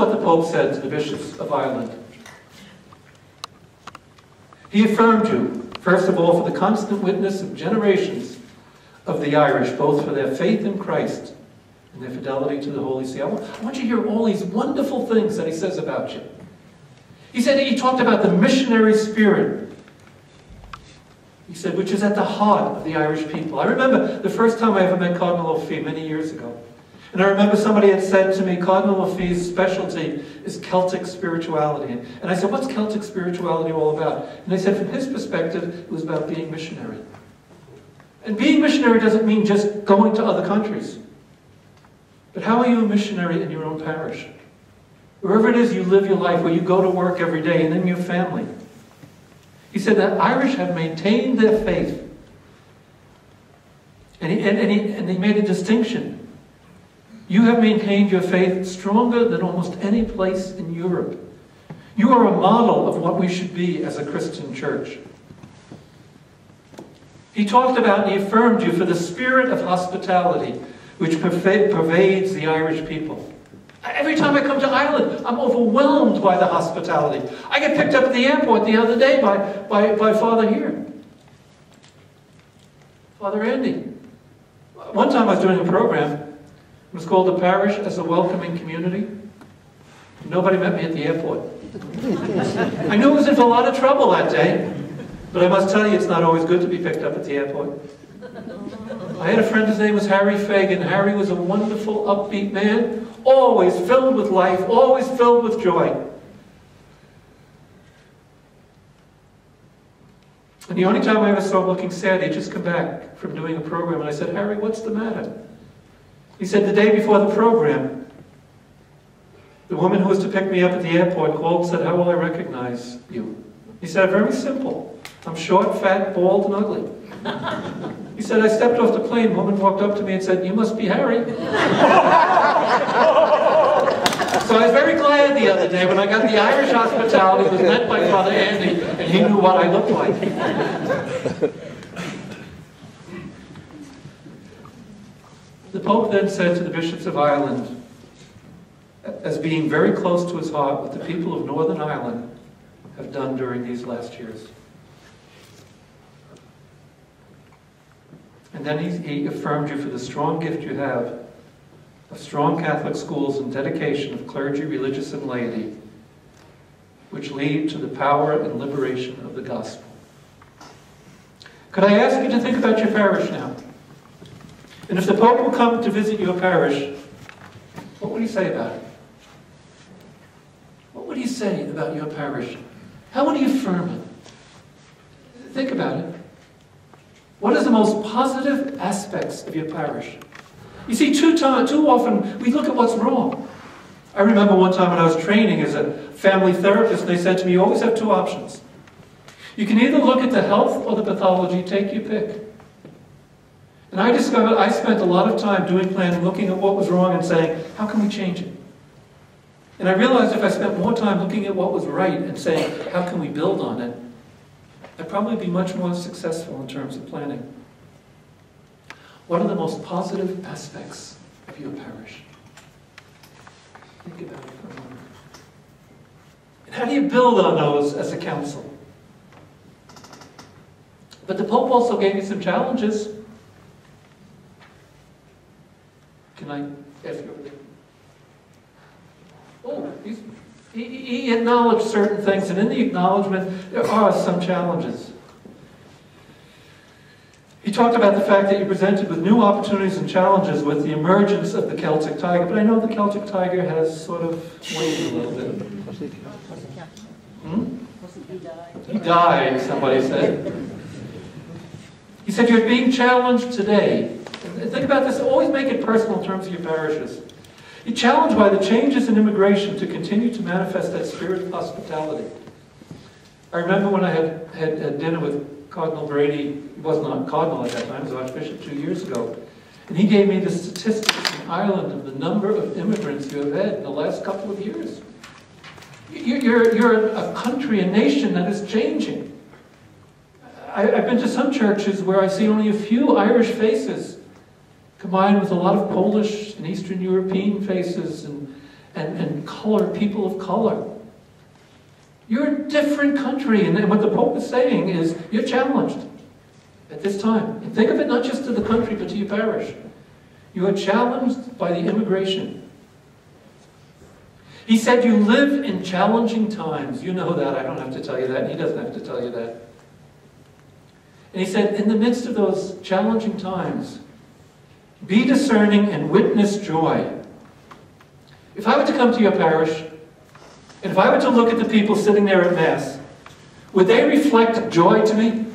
what the Pope said to the bishops of Ireland. He affirmed you, first of all, for the constant witness of generations of the Irish, both for their faith in Christ and their fidelity to the Holy See. I want you to hear all these wonderful things that he says about you. He said he talked about the missionary spirit. He said, which is at the heart of the Irish people. I remember the first time I ever met Cardinal O'Fee many years ago. And I remember somebody had said to me, Cardinal O'Fee's specialty is Celtic spirituality. And I said, what's Celtic spirituality all about? And they said, from his perspective, it was about being missionary. And being missionary doesn't mean just going to other countries. But how are you a missionary in your own parish? Wherever it is you live your life, where you go to work every day, and then your family. He said that Irish have maintained their faith. And he made a distinction. You have maintained your faith stronger than almost any place in Europe. You are a model of what we should be as a Christian church. He talked about and he affirmed you for the spirit of hospitality which pervades the Irish people. Every time I come to Ireland, I'm overwhelmed by the hospitality. I get picked up at the airport the other day by Father here. Father Andy. One time I was doing a program. It was called The Parish as a Welcoming Community. Nobody met me at the airport. I knew I was in for a lot of trouble that day. But I must tell you, it's not always good to be picked up at the airport. I had a friend, his name was Harry Fagan. Harry was a wonderful, upbeat man, always filled with life, always filled with joy. And the only time I ever saw him looking sad, he'd just come back from doing a program, and I said, Harry, what's the matter? He said, the day before the program, the woman who was to pick me up at the airport called and said, how will I recognize you? He said, very simple. I'm short, fat, bald, and ugly. He said, I stepped off the plane. A woman walked up to me and said, you must be Harry. So I was very glad the other day when I got the Irish hospitality, was met by Father Andy, and he knew what I looked like. The Pope then said to the bishops of Ireland, as being very close to his heart, what the people of Northern Ireland have done during these last years. And then he affirmed you for the strong gift you have of strong Catholic schools and dedication of clergy, religious, and laity, which lead to the power and liberation of the gospel. Could I ask you to think about your parish now? And if the Pope will come to visit your parish, what would he say about it? What would he say about your parish? How would he affirm it? Think about it. What are the most positive aspects of your parish? You see, too often we look at what's wrong. I remember one time when I was training as a family therapist, they said to me, you always have two options. You can either look at the health or the pathology, take your pick. And I discovered I spent a lot of time doing planning, looking at what was wrong and saying, how can we change it? And I realized if I spent more time looking at what was right and saying, how can we build on it, I'd probably be much more successful in terms of planning. What are the most positive aspects of your parish? Think about it for a moment. And how do you build on those as a council? But the Pope also gave you some challenges. Can I ask you over there? Oh, he acknowledged certain things, and in the acknowledgement, there are some challenges. He talked about the fact that you presented with new opportunities and challenges with the emergence of the Celtic tiger, but I know the Celtic tiger has sort of waned a little bit. He died, somebody said. He said, you're being challenged today. And think about this, always make it personal in terms of your parishes. You're challenged by the changes in immigration to continue to manifest that spirit of hospitality. I remember when I had dinner with Cardinal Brady. He was not Cardinal at that time, he was Archbishop 2 years ago. And he gave me the statistics in Ireland of the number of immigrants you have had in the last couple of years. You're a country, a nation that is changing. I've been to some churches where I see only a few Irish faces, combined with a lot of Polish and Eastern European faces, and color, people of color. You're a different country, and what the Pope is saying is you're challenged at this time. And think of it not just to the country, but to your parish. You are challenged by the immigration. He said you live in challenging times. You know that. I don't have to tell you that, and he doesn't have to tell you that. And he said, in the midst of those challenging times, be discerning and witness joy. If I were to come to your parish, and if I were to look at the people sitting there at Mass, would they reflect joy to me?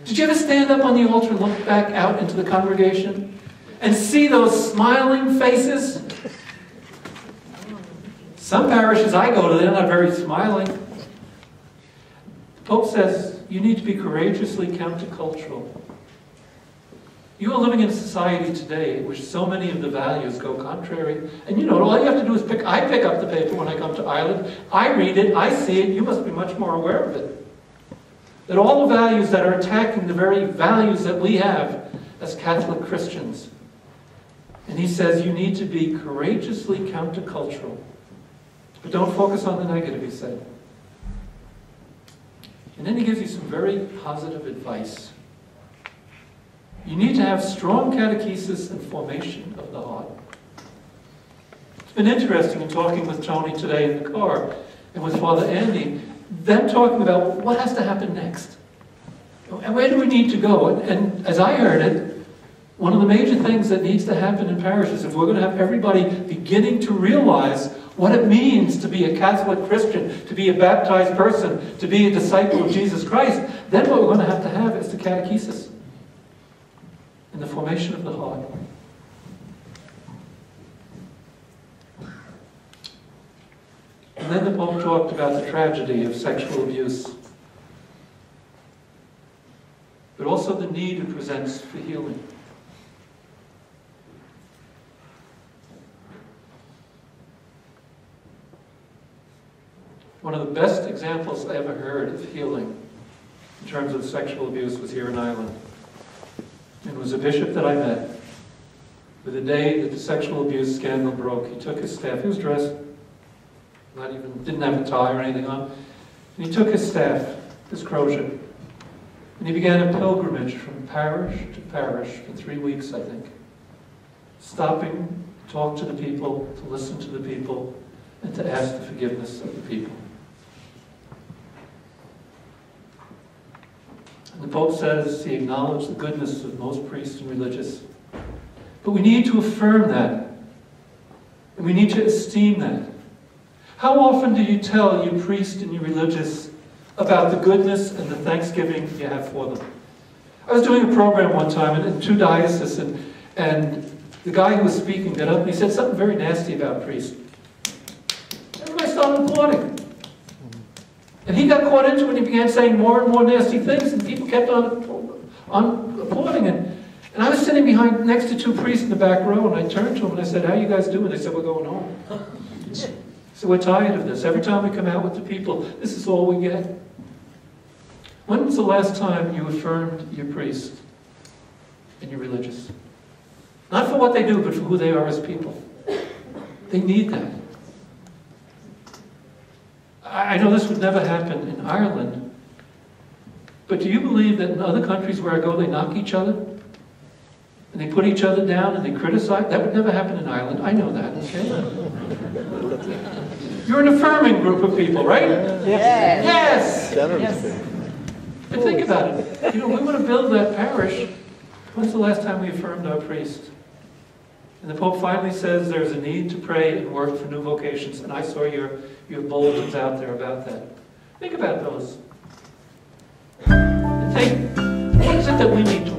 Did you ever stand up on the altar and look back out into the congregation and see those smiling faces? Some parishes I go to, they're not very smiling. The Pope says you need to be courageously countercultural. You are living in a society today in which so many of the values go contrary. And you know, all you have to do is I pick up the paper when I come to Ireland. I read it, I see it, you must be much more aware of it. That all the values that are attacking the very values that we have as Catholic Christians. And he says you need to be courageously countercultural. But don't focus on the negative, he said. And then he gives you some very positive advice. You need to have strong catechesis and formation of the heart. It's been interesting in talking with Tony today in the car and with Father Andy, them talking about what has to happen next. And where do we need to go? And as I heard it, one of the major things that needs to happen in parishes, if we're going to have everybody beginning to realize what it means to be a Catholic Christian, to be a baptized person, to be a disciple of Jesus Christ, then what we're going to have is the catechesis and the formation of the heart. And then the Pope talked about the tragedy of sexual abuse, but also the need it presents for healing. One of the best examples I ever heard of healing in terms of sexual abuse was here in Ireland. It was a bishop that I met. But the day that the sexual abuse scandal broke, he took his staff. He was dressed, didn't have a tie or anything on. And he took his staff, his crosier, and he began a pilgrimage from parish to parish for 3 weeks, I think. Stopping, to talk to the people, to listen to the people, and to ask the forgiveness of the people. And the Pope says he acknowledged the goodness of most priests and religious. But we need to affirm that. And we need to esteem that. How often do you tell your priest and your religious about the goodness and the thanksgiving you have for them? I was doing a program one time in 2 dioceses, and the guy who was speaking got up and he said something very nasty about priests. Everybody started applauding. And he got caught into it and he began saying more and more nasty things, and people kept on applauding. And I was sitting behind next to 2 priests in the back row, and I turned to them and I said, "How are you guys doing?" They said, "We're going home." So we're tired of this. Every time we come out with the people, this is all we get. When was the last time you affirmed your priest and your religious? Not for what they do, but for who they are as people. They need that. I know this would never happen in Ireland, but do you believe that in other countries where I go, they knock each other? And they put each other down and they criticize? That would never happen in Ireland. I know that, okay? You're an affirming group of people, right? Yes! Yes! But think about it. You know, we want to build that parish. When's the last time we affirmed our priest? And the Pope finally says there's a need to pray and work for new vocations. And I saw your bulletins out there about that. Think about those. And what is it that we need to